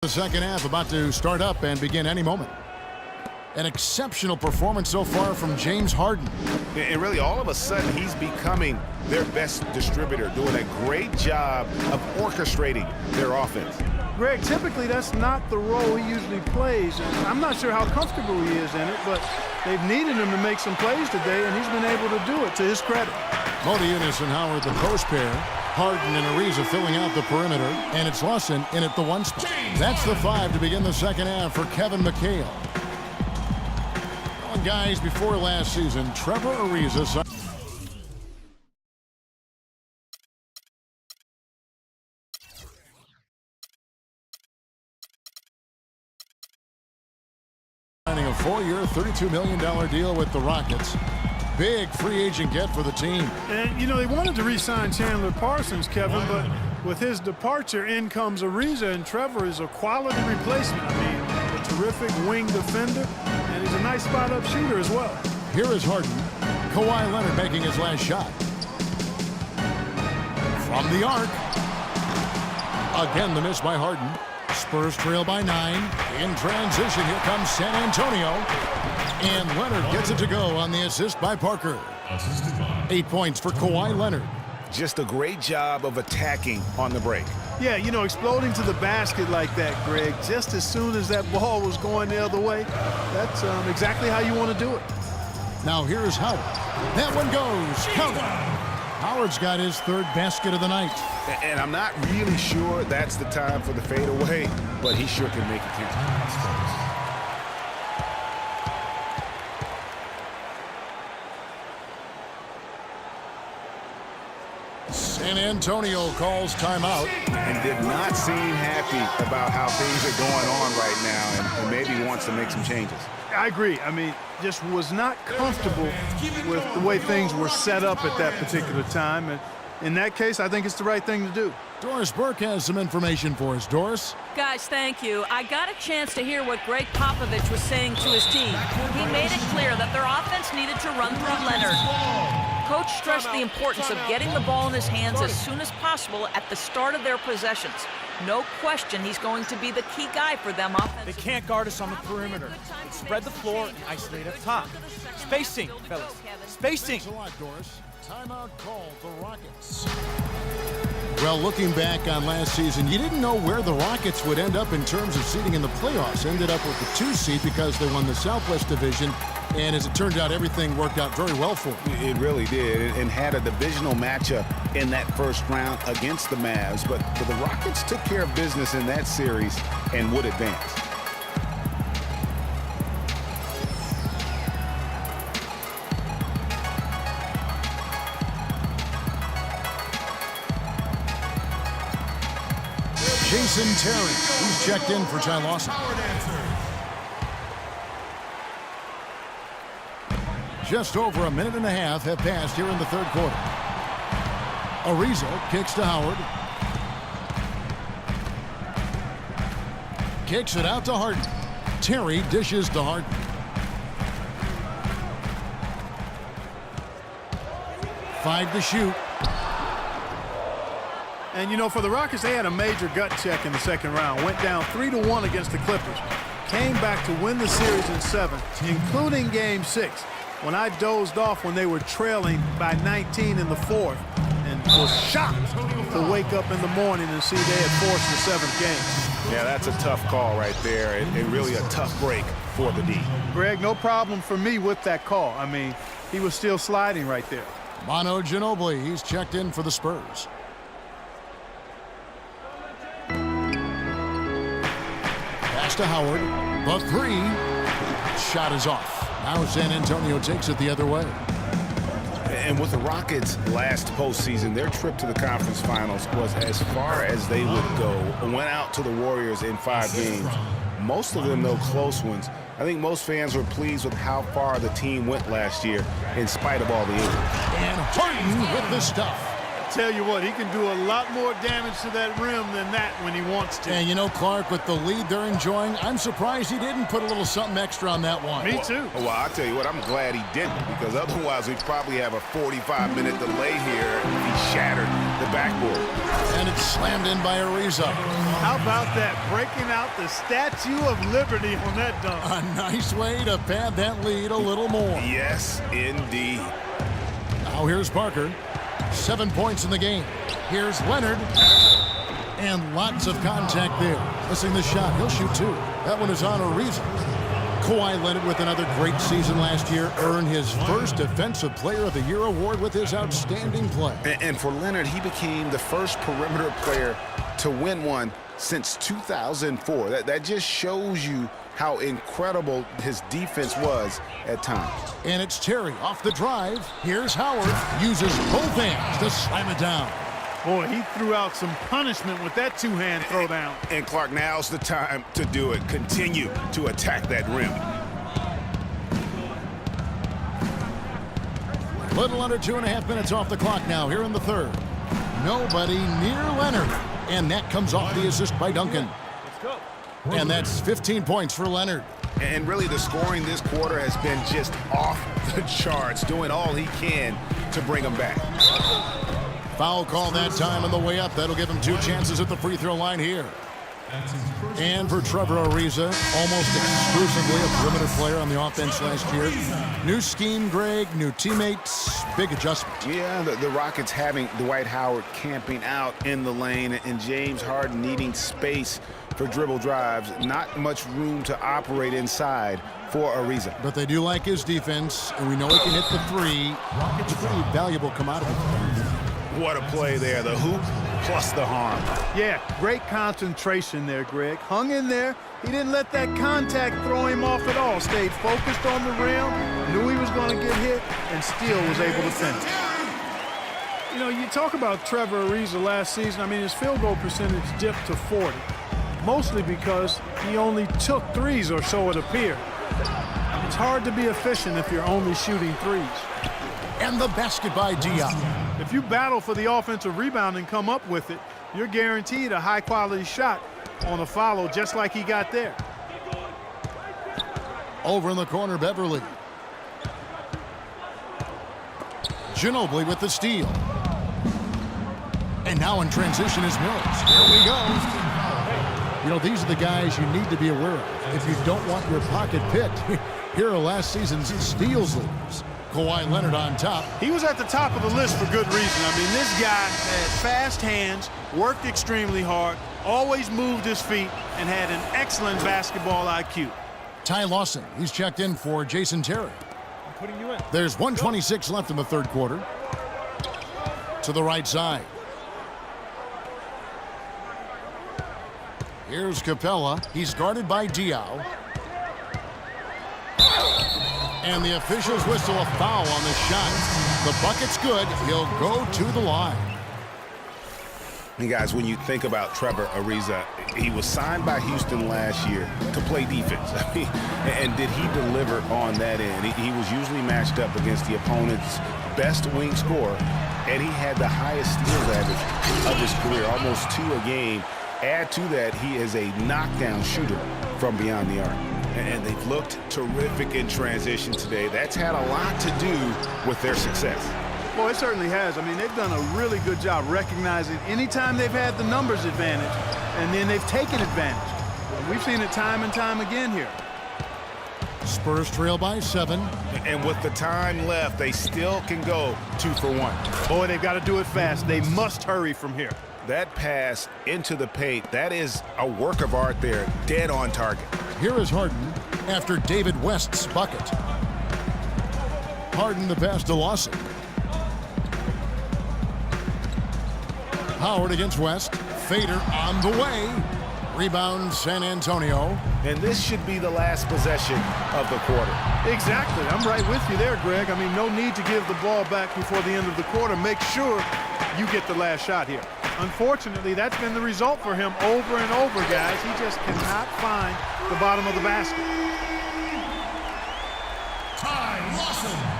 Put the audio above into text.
The second half about to start up and begin any moment. An exceptional performance so far from James Harden. And really, all of a sudden, he's becoming their best distributor, doing a great job of orchestrating their offense. Greg, typically that's not the role he usually plays, and I'm not sure how comfortable he is in it, but they've needed him to make some plays today, and he's been able to do it to his credit. Modiunas and Howard the post pair. Harden and Ariza filling out the perimeter, and it's Lawson in at the 1 spot. That's the 5 to begin the second half for Kevin McHale. Well, guys, before last season, Trevor Ariza signing a 4-year, $32 million deal with the Rockets. Big free agent get for the team. And, you know, they wanted to re-sign Chandler Parsons, Kevin, but with his departure, in comes Ariza, and Trevor is a quality replacement. I mean, a terrific wing defender, and he's a nice spot-up shooter as well. Here is Harden. Kawhi Leonard making his last shot. From the arc. Again, the miss by Harden. Spurs trail by 9. In transition, here comes San Antonio. And Leonard gets it to go on the assist by Parker. 8 points for Kawhi Leonard. Just a great job of attacking on the break. Yeah, you know, exploding to the basket like that, Greg, just as soon as that ball was going the other way, that's exactly how you want to do it. Now here's Howard. That one goes. Counter. Howard's got his 3rd basket of the night. And I'm not really sure that's the time for the fadeaway, but he sure can make it count. San Antonio calls timeout. And did not seem happy about how things are going on right now, and maybe wants to make some changes. I agree. I mean, just was not comfortable with the way things were set up at that particular time. And in that case, I think it's the right thing to do. Doris Burke has some information for us. Doris? Guys, thank you. I got a chance to hear what Greg Popovich was saying to his team. He made it clear that their offense needed to run through Leonard. Coach stressed the importance of getting the ball in his hands as soon as possible at the start of their possessions. No question he's going to be the key guy for them offensively. They can't guard us on the perimeter. They spread the floor and isolate up top. Spacing, fellas. Spacing. Thanks a lot, Doris. Timeout called the Rockets. Well, looking back on last season, you didn't know where the Rockets would end up in terms of seeding in the playoffs. Ended up with the 2 seed because they won the Southwest Division. And as it turned out, everything worked out very well for them. It really did, and had a divisional matchup in that first round against the Mavs. But the Rockets took care of business in that series and would advance. Jason Terry, he's checked in for Ty Lawson. Just over a minute and a half have passed here in the 3rd quarter. Ariza kicks to Howard. Kicks it out to Harden. Terry dishes to Harden. Five to shoot. And, you know, for the Rockets, they had a major gut check in the second round. Went down 3-1 against the Clippers. Came back to win the series in 7, including Game 6. When I dozed off when they were trailing by 19 in the 4th and was shocked to wake up in the morning and see they had forced the 7th game. Yeah, that's a tough call right there, and really a tough break for the D. Greg, no problem for me with that call. I mean, he was still sliding right there. Manu Ginobili, he's checked in for the Spurs. Pass to Howard. The 3. Shot is off. Now San Antonio takes it the other way. And with the Rockets last postseason, their trip to the conference finals was as far as they would go. Went out to the Warriors in 5 games. Most of them, though, close ones. I think most fans were pleased with how far the team went last year in spite of all the injuries. And Harden with the stuff. Tell you what, he can do a lot more damage to that rim than that when he wants to. And you know, Clark, with the lead they're enjoying, I'm surprised he didn't put a little something extra on that one. Me too. Well, I'll tell you what, I'm glad he didn't, because otherwise we'd probably have a 45-minute delay here. He shattered the backboard. And it's slammed in by Ariza. How about that? Breaking out the Statue of Liberty on that dunk. A nice way to pad that lead a little more. Yes, indeed. Now here's Parker. 7 points in the game. Here's Leonard. And lots of contact there. Missing the shot. He'll shoot two. That one is on Ariza. Kawhi Leonard, with another great season last year, earned his first Defensive Player of the Year award with his outstanding play. And for Leonard, he became the first perimeter player to win one since 2004. That just shows you how incredible his defense was at times. And it's Terry off the drive. Here's Howard. Uses both hands to slam it down. Boy, he threw out some punishment with that two-hand throwdown. And Clark, now's the time to do it. Continue to attack that rim. Little under 2.5 minutes off the clock now here in the third. Nobody near Leonard. And that comes off the assist by Duncan. And that's 15 points for Leonard. And really the scoring this quarter has been just off the charts, doing all he can to bring them back. Foul call that time on the way up. That'll give him 2 chances at the free throw line here. And for Trevor Ariza, almost exclusively a perimeter player on the offense last year. New scheme, Greg, new teammates, big adjustment. Yeah, the Rockets having Dwight Howard camping out in the lane and James Harden needing space for dribble drives. Not much room to operate inside for Ariza. But they do like his defense, and we know he can hit the three. It's a pretty valuable commodity. What a play there, the hoop plus the harm. Yeah, great concentration there, Greg. Hung in there. He didn't let that contact throw him off at all. Stayed focused on the rim, knew he was going to get hit, and still was able to finish. You know, you talk about Trevor Ariza last season. I mean, his field goal percentage dipped to 40, mostly because he only took threes, or so it appeared. It's hard to be efficient if you're only shooting threes. And the basket by Diop. If you battle for the offensive rebound and come up with it, you're guaranteed a high-quality shot on a follow just like he got there. Over in the corner, Beverly. Ginobili with the steal. And now in transition is Mills. Here we go. You know, these are the guys you need to be aware of. If you don't want your pocket picked, here are last season's steals leaders. Kawhi Leonard on top. He was at the top of the list for good reason. I mean, this guy had fast hands, worked extremely hard, always moved his feet, and had an excellent basketball IQ. Ty Lawson, he's checked in for Jason Terry. I'm putting you in. There's 1:26 left in the third quarter. To the right side. Here's Capella. He's guarded by Diaw. And the officials whistle a foul on the shot. The bucket's good. He'll go to the line. And guys, when you think about Trevor Ariza, he was signed by Houston last year to play defense. I mean, and did he deliver on that end? He was usually matched up against the opponent's best wing scorer, and he had the highest steals average of his career, almost 2 a game. Add to that, he is a knockdown shooter from beyond the arc. And they've looked terrific in transition today. That's had a lot to do with their success. Well, it certainly has. I mean, they've done a really good job recognizing anytime they've had the numbers advantage, and then they've taken advantage. We've seen it time and time again here. Spurs trail by 7. And with the time left, they still can go 2 for 1. Boy, they've got to do it fast. They must hurry from here. That pass into the paint, that is a work of art there, dead on target. Here is Harden after David West's bucket. Harden the pass to Lawson. Howard against West. Fader on the way. Rebound San Antonio. And this should be the last possession of the quarter. Exactly. I'm right with you there, Greg. I mean, no need to give the ball back before the end of the quarter. Make sure you get the last shot here. Unfortunately, that's been the result for him over and over, guys. He just cannot find the bottom of the basket. Ty Lawson.